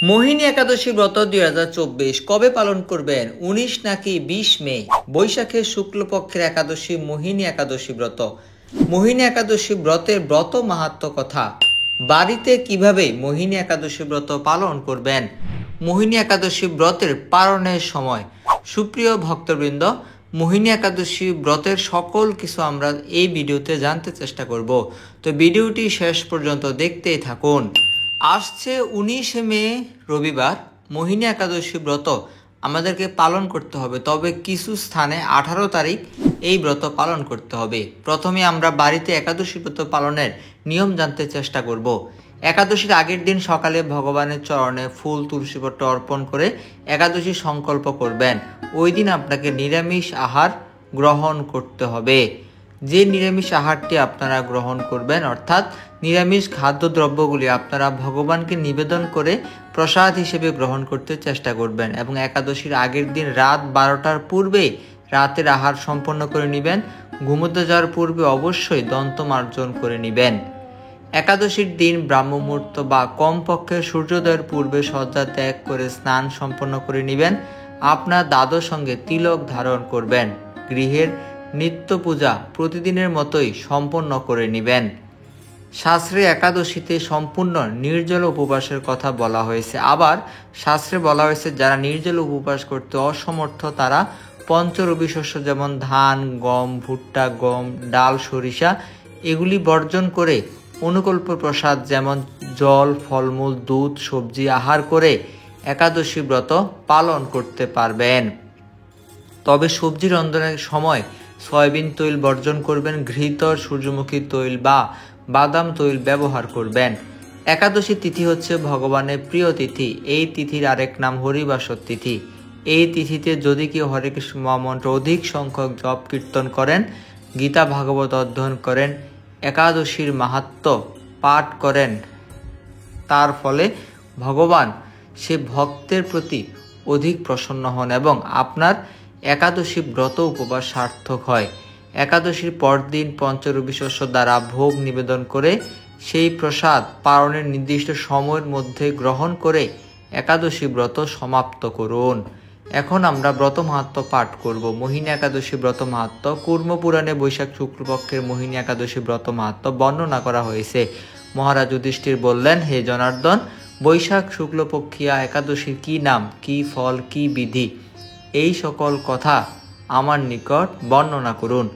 মোহিনী একাদশী ব্রত 2024 কবে পালন করবেন? 19 নাকি 20 মে? বৈশাখের শুক্লপক্ষের একাদশী মোহিনী একাদশী ব্রত। মোহিনী একাদশী ব্রতের ব্রত মাহাত্ম্য কথা। বাড়িতে কিভাবে মোহিনী একাদশী ব্রত পালন করবেন? মোহিনী একাদশী ব্রতের পালনের সময়। সুপ্রিয় ভক্তবৃন্দ, মোহিনী একাদশী ব্রতের সকল কিছু আমরা এই ভিডিওতে জানতে চেষ্টা করব, তো ভিডিওটি শেষ পর্যন্ত দেখতেই থাকুন। আসছে 19 মে রবিবার মোহিনী একাদশী ব্রত আমাদেরকে পালন করতে হবে, তবে কিছু স্থানে 18 তারিখ এই ব্রত পালন করতে হবে। প্রথমে আমরা বাড়িতে একাদশী ব্রত পালনের নিয়ম জানতে চেষ্টা করব। একাদশীর আগের দিন সকালে ভগবানের চরণে ফুল তুলসীপত্র অর্পণ করে একাদশী সংকল্প করবেন। ওই দিন আপনাকে নিরামিষ আহার গ্রহণ করতে হবে। যে নিরামিষ আহারটি আপনারা গ্রহণ করবেন, অর্থাৎ নিরামিষ খাদ্যদ্রব্যগুলি আপনারা ভগবানকে নিবেদন করে প্রসাদ হিসেবে গ্রহণ করতে চেষ্টা করবেন এবং একাদশীর আগের দিন রাত 12টার পূর্বে রাতের আহার সম্পন্ন করে নেবেন। ঘুমোতে যাওয়ার পূর্বে অবশ্যই দন্ত মার্জন করে নেবেন। একাদশীর দিন ব্রাহ্ম মুহূর্ত বা কমপক্ষে সূর্যোদয়ের পূর্বে শয্যা ত্যাগ করে স্নান সম্পন্ন করে নেবেন। আপনার দাদর সঙ্গে তিলক ধারণ করবেন। গৃহের নিত্য পূজা প্রতিদিনের মতোই সম্পন্ন করে নেবেন। শাস্ত্রে একাদশীতে সম্পূর্ণ নির্জল উপবাসের কথা বলা হয়েছে। আবার শাস্ত্রে বলা হয়েছে যারা নির্জল উপবাস করতে অসমর্থ তারা পঞ্চরবি শস্য যেমন ধান, গম, ভুট্টা, গম, ডাল, সরিষা এগুলি বর্জন করে অনুকল্প প্রসাদ যেমন জল, ফলমূল, দুধ, সবজি আহার করে একাদশী ব্রত পালন করতে পারবেন। তবে সবজি রন্ধনের সময় সয়াবিন তৈল বর্জন করবেন। ঘৃত, সূর্যমুখী তৈল বা বাদাম তৈল ব্যবহার করবেন। একাদশী তিথি হচ্ছে ভগবানের প্রিয় তিথি। এই তিথির আরেক নাম হরিবাসর তিথি। এই তিথিতে যদি কেউ হরে কৃষ্ণ মহামন্ত্র অধিক সংখ্যক জপ কীর্তন করেন, গীতা ভাগবত অধ্যয়ন করেন, একাদশীর মাহাত্ম্য পাঠ করেন, তার ফলে ভগবান সে ভক্তের প্রতি অধিক প্রসন্ন হন এবং আপনার একাদশী ব্রত উপবাস সার্থক হয়। একাদশীর পরদিন পঞ্চরবি শস্য দ্বারা ভোগ নিবেদন করে সেই প্রসাদ পালনের নির্দিষ্ট সময়ের মধ্যে গ্রহণ করে একাদশী ব্রত সমাপ্ত করুন। এখন আমরা ব্রত মাহাত্ম্য পাঠ করব। মোহিনী একাদশী ব্রত মাহাত্ম্য কুর্ম পুরাণে বৈশাখ শুক্লপক্ষের মোহিনী একাদশী ব্রত মাহাত্ম্য বর্ণনা করা হয়েছে। মহারাজ যুধিষ্ঠির বললেন, হে জনার্দন, বৈশাখ শুক্লপক্ষিয়া একাদশীর কি নাম, কি ফল, কি বিধি, এই সকল কথা আমার নিকট বর্ণনা করুন।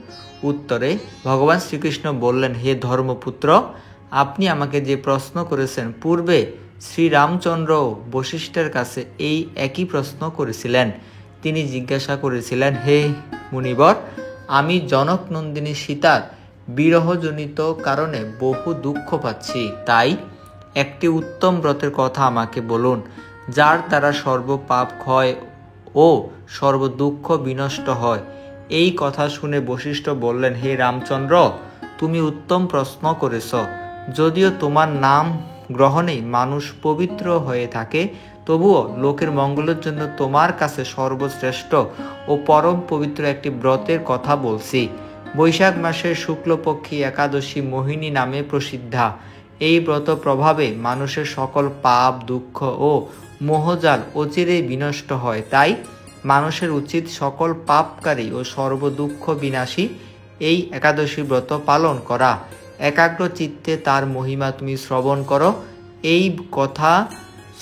উত্তরে ভগবান শ্রীকৃষ্ণ বললেন, হে ধর্মপুত্র, আপনি আমাকে যে প্রশ্ন করেছেন, পূর্বে শ্রীরামচন্দ্র বশিষ্ঠের কাছে এই একই প্রশ্ন করেছিলেন। তিনি জিজ্ঞাসা করেছিলেন, হে মুনিবর, আমি জনক নন্দিনী সীতার বিরহজনিত কারণে বহু দুঃখ পাচ্ছি, তাই একটি উত্তম ব্রতের কথা আমাকে বলুন, যার দ্বারা সর্বপাপ ক্ষয় ও সর্ব দুঃখ বিনষ্ট হয়। এই কথা শুনে বশিষ্ঠ বললেন, হে রামচন্দ্র, তুমি উত্তম প্রশ্ন করেছ। যদিও তোমার নাম গ্রহণেই মানুষ পবিত্র হয়ে থাকে, তবুও লোকের মঙ্গলের জন্য তোমার কাছে সর্বশ্রেষ্ঠ ও পরম পবিত্র একটি ব্রতের কথা বলছি। বৈশাখ মাসের শুক্লপক্ষী একাদশী মোহিনী নামে প্রসিদ্ধা। এই ব্রত প্রভাবে মানুষের সকল পাপ, দুঃখ ও মোহজাল অচিরেই বিনষ্ট হয়। তাই মানুষের উচিত সকল পাপকারী ও সর্বদুঃখ বিনাশী এই একাদশী ব্রত পালন করা। একাগ্র চিত্তে তার মহিমা তুমি শ্রবণ করো। এই কথা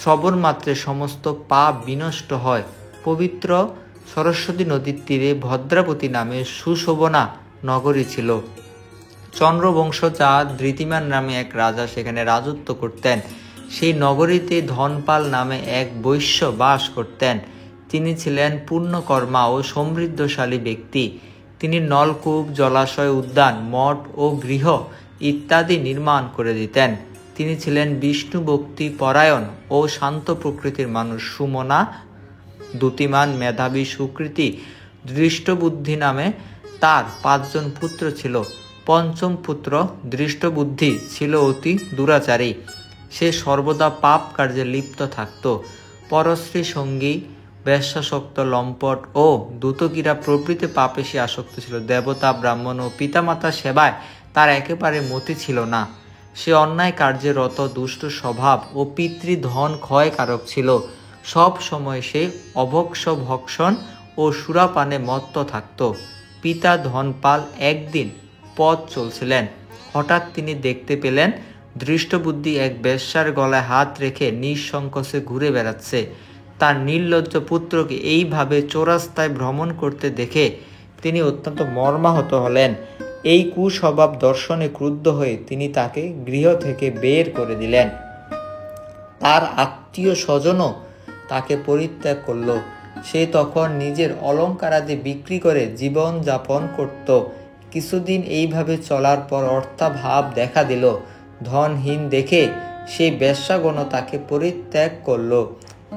শ্রবণ মাত্রে সমস্ত পাপ বিনষ্ট হয়। পবিত্র সরস্বতী নদীর তীরে ভদ্রাবতী নামে সুশোভনা নগরী ছিল। চন্দ্রবংশজাত ধৃতিমান নামে এক রাজা সেখানে রাজত্ব করতেন। সেই নগরীতে ধনপাল নামে এক বৈশ্য বাস করতেন। তিনি ছিলেন পুণ্যকর্মা ও সমৃদ্ধশালী ব্যক্তি। তিনি নলকূপ, জলাশয়, উদ্যান, মঠ ও গৃহ ইত্যাদি নির্মাণ করে দিতেন। তিনি ছিলেন বিষ্ণু ভক্তি পরায়ণ ও শান্ত প্রকৃতির মানুষ। সুমনা, দ্যুতিমান, মেধাবী, সুকৃতি, দৃষ্টবুদ্ধি নামে তার 5 জন পুত্র ছিল। পঞ্চম পুত্র দৃষ্টবুদ্ধি ছিল অতি দুরাচারী। সে সর্বদা পাপ কার্যে লিপ্ত থাকত। পরশ্রী, সঙ্গী, বেশ্যাসক্ত, লম্পট ও দ্যুতকীরা প্রভৃতি পাপে সে আসক্ত ছিল। দেবতা, ব্রাহ্মণ ও পিতামাতা সেবায় তার একেবারে মতি ছিল না। সে অন্যায় কার্যে রত দুষ্ট স্বভাব ও পিতৃধন ক্ষয়কারক ছিল। সব সময় সে অভক্ষ ভক্ষণ ও সুরাপানে মত্ত থাকত। পিতা ধনপাল একদিন পথ চলছিলেন। হঠাৎ তিনি দেখতে পেলেন দৃষ্টবুদ্ধি এক বেশ্যার গলায় হাত রেখে নিঃসংকোচে ঘুরে বেড়াচ্ছে। তার নির্লজ্জ পুত্রকে এইভাবে চৌরাস্তায় ভ্রমণ করতে দেখে তিনি অত্যন্ত মর্মাহত হলেন। এই কুস্বভাব দর্শনে ক্রুদ্ধ হয়ে তিনি তাকে গৃহ থেকে বের করে দিলেন। তার আত্মীয় স্বজনও তাকে পরিত্যাগ করল। সে তখন নিজের অলঙ্কারাদি বিক্রি করে জীবন যাপন করত। কিছুদিন এইভাবে চলার পর অর্থাভাব দেখা দিল। ধনহীন দেখে সেই বেশ্যাগণ তাকে পরিত্যাগ করল।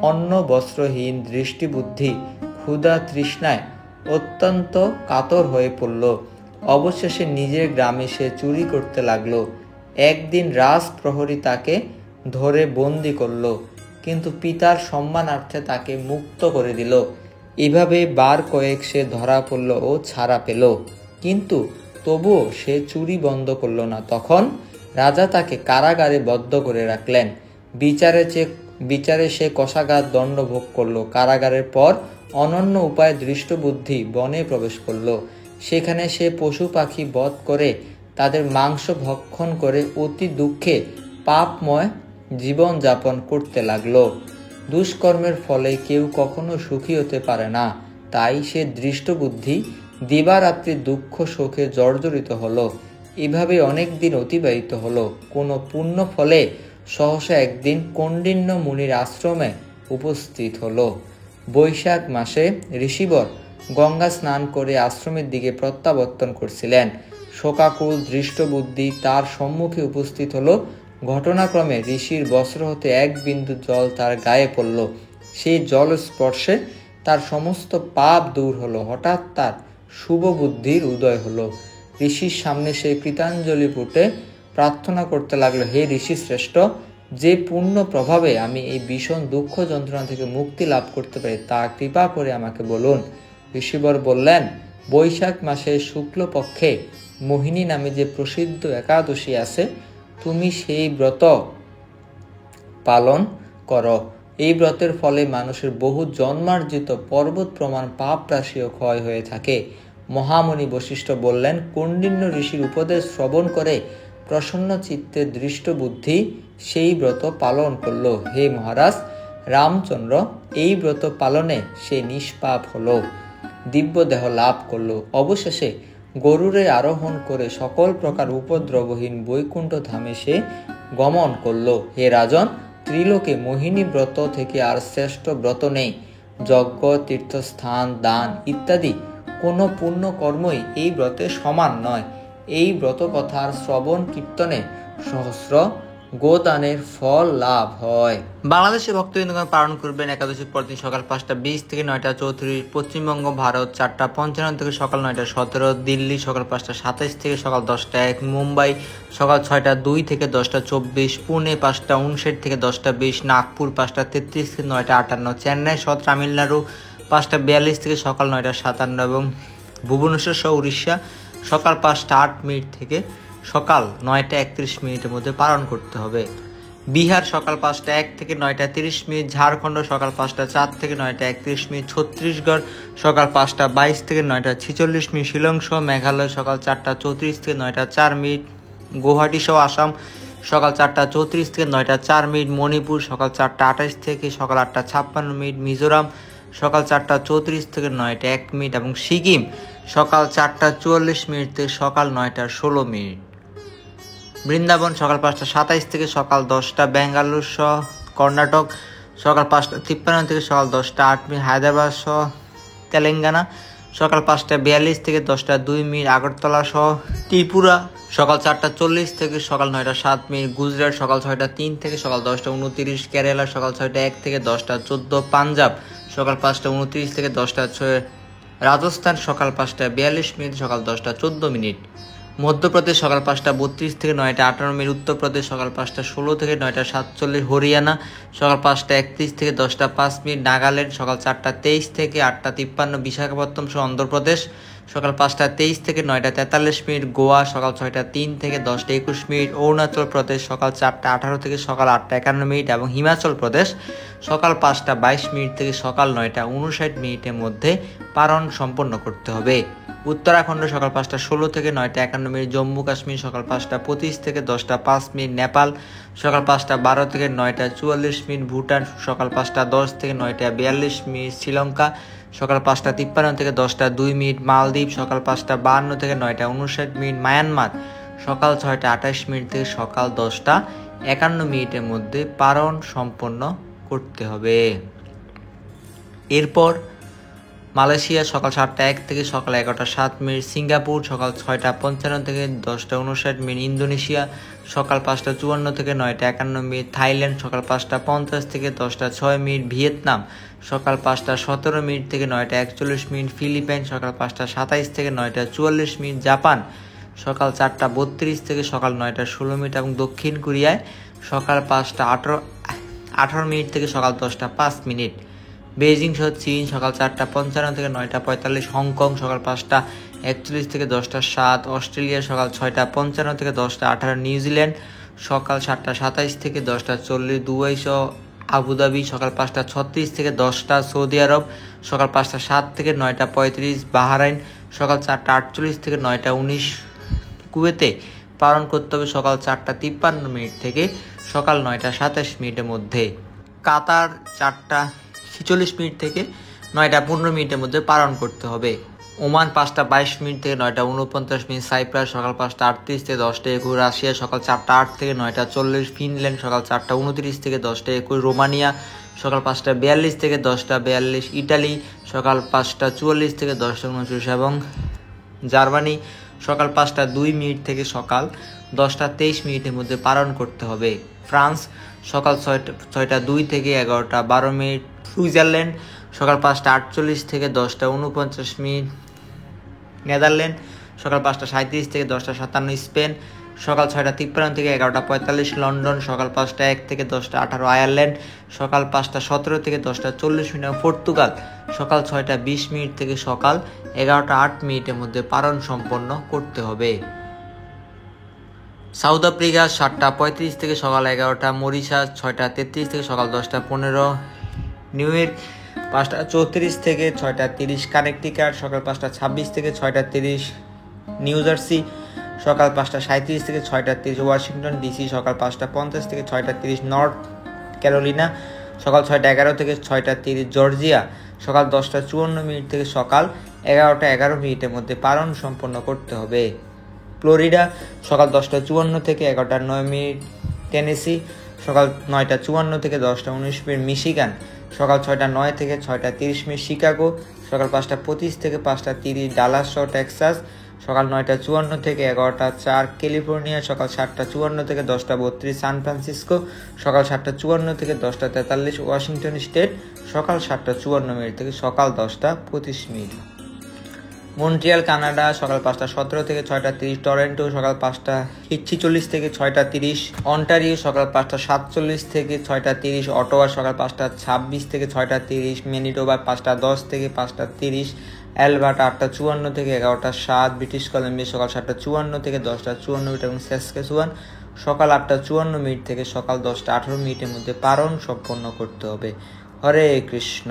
অন্ন বস্ত্রহীন দৃষ্টিবুদ্ধি ক্ষুধা তৃষ্ণায় অত্যন্ত কাতর হয়ে পড়ল। অবশেষে নিজের গ্রামে সে চুরি করতে লাগলো। একদিন রাজপ্রহরী তাকে ধরে বন্দি করল, কিন্তু পিতার সম্মানার্থে তাকে মুক্ত করে দিল। এভাবে বার কয়েক সে ধরা পড়ল ও ছাড়া পেল, কিন্তু তবুও সে চুরি বন্ধ করল না। তখন রাজা তাকে কারাগারে বদ্ধ করে রাখলেন। বিচারে সে কষাঘাত দণ্ড ভোগ করল। কারাগারের পর অনন্য উপায়ে দৃষ্টবুদ্ধি বনে প্রবেশ করল। সেখানে সে পশু পাখি বধ করে তাদের মাংস ভক্ষণ করে অতি দুঃখে পাপময় জীবন যাপন করতে লাগলো। দুষ্কর্মের ফলে কেউ কখনো সুখী হতে পারে না, তাই সে দৃষ্টবুদ্ধি দিবারাত্রি দুঃখ শোকে জর্জরিত হলো। এভাবে অনেক দিন অতিবাহিত হলো। কোনো পুণ্য ফলে সহসা একদিন কৌণ্ডিন্য মুনির আশ্রমে উপস্থিত হলো। বৈশাখ মাসে ঋষিবর গঙ্গা স্নান করে আশ্রমের দিকে প্রত্যাবর্তন করছিলেন। শোকাকুল দৃষ্টবুদ্ধি তার সম্মুখে উপস্থিত হলো। ঘটনাক্রমে ঋষির বস্ত্র হতে এক বিন্দু জল তার গায়ে পড়ল। সেই জল স্পর্শে তার সমস্ত পাপ দূর হলো। হঠাৎ তার শুভ বুদ্ধির উদয় হলো। ঋষির সামনে সে কৃতাঞ্জলি পুটে প্রার্থনা করতে লাগলো, হে ঋষি শ্রেষ্ঠ, যে পূর্ণ প্রভাবে আমি এই ভীষণ দুঃখ যন্ত্রণা থেকে মুক্তি লাভ করতে পারি তা কৃপা করে আমাকে বলুন। ঋষিবর বললেন, বৈশাখ মাসে শুক্লপক্ষে মোহিনী নামে যে প্রসিদ্ধ একাদশী আছে, তুমি সেই ব্রত পালন করো। এই ব্রতের ফলে মানুষের বহু জন্মার্জিত পর্বত প্রমাণ পাপ রাশিও ক্ষয় হয়ে থাকে। মহামুনি বশিষ্ঠ বললেন, কৌণ্ডিন্য ঋষির উপদেশ শ্রবণ করে প্রসন্ন চিত্তে দৃষ্টবুদ্ধি সেই ব্রত পালন করল। হে মহারাজ, রামচন্দ্র এই ব্রত পালনে সে নিষ্পাপ হলো, দিব্য দেহ লাভ করল। অবশেষে গরুরে আরোহণ করে সকল প্রকার উপদ্রবহীন বৈকুণ্ঠ ধামে সে গমন করল। হে রাজন, ত্রিলোকে মোহিনী ব্রত থেকে আর শ্রেষ্ঠ ব্রত নেই। যজ্ঞ, তীর্থস্থান, দান ইত্যাদি কোনো পুণ্য কর্মই এই ব্রতে সমান নয়। এই ব্রত কথার শ্রবণ কীর্তনে সহস্র গোদানের ফল লাভ হয়। বাংলাদেশে ভক্তবৃন্দগণ পালন করবেন একাদশী পরদিন সকাল 5:20 থেকে 9:34, পশ্চিমবঙ্গ ভারত 4:55 থেকে সকাল 9:17, দিল্লি সকাল 5:27 থেকে সকাল 10:01, মুম্বাই সকাল 6:02 থেকে 10:24, পুনে 5:59 থেকে 10:20, নাগপুর 5:33 থেকে 9:58, চেন্নাই সহ তামিলনাড়ু 5:42 থেকে সকাল 9:57 এবং ভুবনেশ্বর সহ উড়িষ্যা সকাল 5:08 থেকে সকাল 9:31 মধ্যে পালন করতে হবে। বিহার সকাল 5:01 থেকে 9:30, ঝাড়খণ্ড সকাল 5:04 থেকে 9:31, ছত্তিশগড় সকাল 5:22 থেকে 9:46, শিলং সহ মেঘালয় সকাল 4:34 থেকে 9:04, গুয়াহাটি সহ আসাম সকাল 4:34 থেকে 9:04, মণিপুর সকাল 4:28 থেকে সকাল 8:56, মিজোরাম সকাল 4:34 থেকে 9:01 এবং সিকিম সকাল 4:44 থেকে সকাল 9:16। বৃন্দাবন সকাল 5:27 থেকে সকাল 10টা, বেঙ্গালুরু সহ কর্ণাটক সকাল 5:53 থেকে সকাল 10:08, হায়দ্রাবাদ সহ তেলেঙ্গানা সকাল 5:42 থেকে 10:02, আগরতলা সহ ত্রিপুরা সকাল 4:40 থেকে সকাল 9:07, গুজরাট সকাল 6:03 থেকে সকাল 10:29, কেরালা সকাল 6:01 থেকে 10:14, পাঞ্জাব সকাল 5:29 থেকে 10:06, রাজস্থান সকাল 5:42 সকাল 10:14, মধ্যপ্রদেশ সকাল 5:32 থেকে 9:58, উত্তরপ্রদেশ সকাল 5:16 থেকে 9:47, হরিয়ানা সকাল 5:31 থেকে 10:05, নাগাল্যান্ড সকাল 4:23 থেকে 8:53, বিশাখাপত্তনম সহ অন্ধ্রপ্রদেশ সকাল 5:23 থেকে 9:43 গোয়া সকাল 6:03 থেকে 10:21, অরুণাচল প্রদেশ সকাল 4:18 থেকে সকাল 8:51 এবং হিমাচল প্রদেশ সকাল 5:22 থেকে সকাল 9:59 মধ্যে পালন সম্পন্ন করতে হবে। উত্তরাখণ্ড সকাল 5:16 থেকে 9:51, জম্মু কাশ্মীর সকাল 5:25 থেকে 10:05, নেপাল সকাল 5:12 থেকে 9:44, ভুটান সকাল 5:10 থেকে 9:42, শ্রীলঙ্কা সকাল 5:53 থেকে 10:02, মালদ্বীপ সকাল 5:52 থেকে 9:59, মায়ানমার সকাল 6:28 থেকে সকাল 10:51 মধ্যে পালন সম্পন্ন করতে হবে। এরপর মালয়েশিয়া সকাল 7:01 থেকে সকাল 11:07, সিঙ্গাপুর সকাল 6:55 থেকে 10:59, ইন্দোনেশিয়া সকাল 5:54 থেকে 9:51, থাইল্যান্ড সকাল 5:50 থেকে 10:06, ভিয়েতনাম সকাল 5:17 থেকে 9:41, ফিলিপাইন সকাল 5:27 থেকে 9:44, জাপান সকাল 4:32 থেকে সকাল 9:16 এবং দক্ষিণ কোরিয়ায় সকাল 5:18 থেকে সকাল 10:05, বেইজিং সহ চীন সকাল 4:55 থেকে 9:45, হংকং সকাল 5:41 থেকে 10:07, অস্ট্রেলিয়া সকাল 6:55 থেকে 10:18, নিউজিল্যান্ড সকাল 7:27 থেকে 10:40, দুবাই সহ আবুধাবি সকাল 5:36 থেকে 10টা, সৌদি আরব সকাল 5:07 থেকে 9:35, বাহরাইন সকাল 4:48 থেকে 9:19, কুয়েতে পালন করতে হবে সকাল 4:53 থেকে সকাল 9:27 মধ্যে, কাতার 4:46 থেকে 9:15 মধ্যে পালন করতে হবে, ওমান 5:22 থেকে 9:49, সাইপ্রাস সকাল 5:38 থেকে 10:21, রাশিয়া সকাল 4:08 থেকে 9:40, ফিনল্যান্ড সকাল 4:29 থেকে 10:21, রোমানিয়া সকাল 5:42 থেকে 10:42, ইটালি সকাল 5:44 থেকে 10:29 এবং জার্মানি সকাল 5:02 থেকে সকাল 10:23 মধ্যে পালন করতে হবে, ফ্রান্স সকাল 6:02 থেকে 11:12, সুইজারল্যান্ড সকাল 5:48 থেকে 10:49, নেদারল্যান্ড সকাল 5:37 থেকে 10:57, স্পেন সকাল 6:53 থেকে 11:45, লন্ডন সকাল 5:01 থেকে 10:18, আয়ারল্যান্ড সকাল 5:17 থেকে 10:40, পর্তুগাল সকাল 6:20 থেকে সকাল 11:08 মধ্যে পালন সম্পন্ন করতে হবে, সাউথ আফ্রিকা 7:35 থেকে সকাল 11টা, মরিশাস 6:33 থেকে সকাল 10:15, নিউ ইয়র্ক 5:34 থেকে 6:30, কানেকটিকাট সকাল 5:26 থেকে 6:30, নিউ জার্সি সকাল 5:37 থেকে 6:30, ওয়াশিংটন ডিসি সকাল 5:50 থেকে 6:30, নর্থ ক্যারোলিনা সকাল 6:11 থেকে 6:30, জর্জিয়া সকাল 10:54 থেকে সকাল 11:11 মধ্যে পালন সম্পন্ন করতে হবে, ফ্লোরিডা সকাল 10:54 থেকে 11:09, টেনেসি সকাল 9:54 থেকে 10:19, মিশিগান সকাল 6:09 থেকে 6:30, শিকাগো সকাল 5:25 থেকে 5:30, ডালাস সহ টেক্সাস সকাল 9:54 থেকে 11:04, ক্যালিফোর্নিয়া সকাল 7:54 থেকে 10:32, সান ফ্রান্সিসকো সকাল 7:54 থেকে 10:43, ওয়াশিংটন স্টেট সকাল 7:54 থেকে সকাল 10:25, মন্ট্রিয়াল কানাডা সকাল 5:17 থেকে 6:30, টরন্টো সকাল 5:46 থেকে 6:30, অন্টারিও সকাল 5:47 থেকে 6:30, অটোয়া সকাল 5:26 থেকে 6:30, ম্যানিটোবা 5:10 থেকে 5:30, অ্যালবার্টা 8:54 থেকে 11:07, ব্রিটিশ কলাম্বিয়া সকাল 7:54 থেকে 10:54 এবং সাসক্যাচুয়ান সকাল 8:54 থেকে সকাল 10:18 মধ্যে পালন সম্পন্ন করতে হবে। হরে কৃষ্ণ।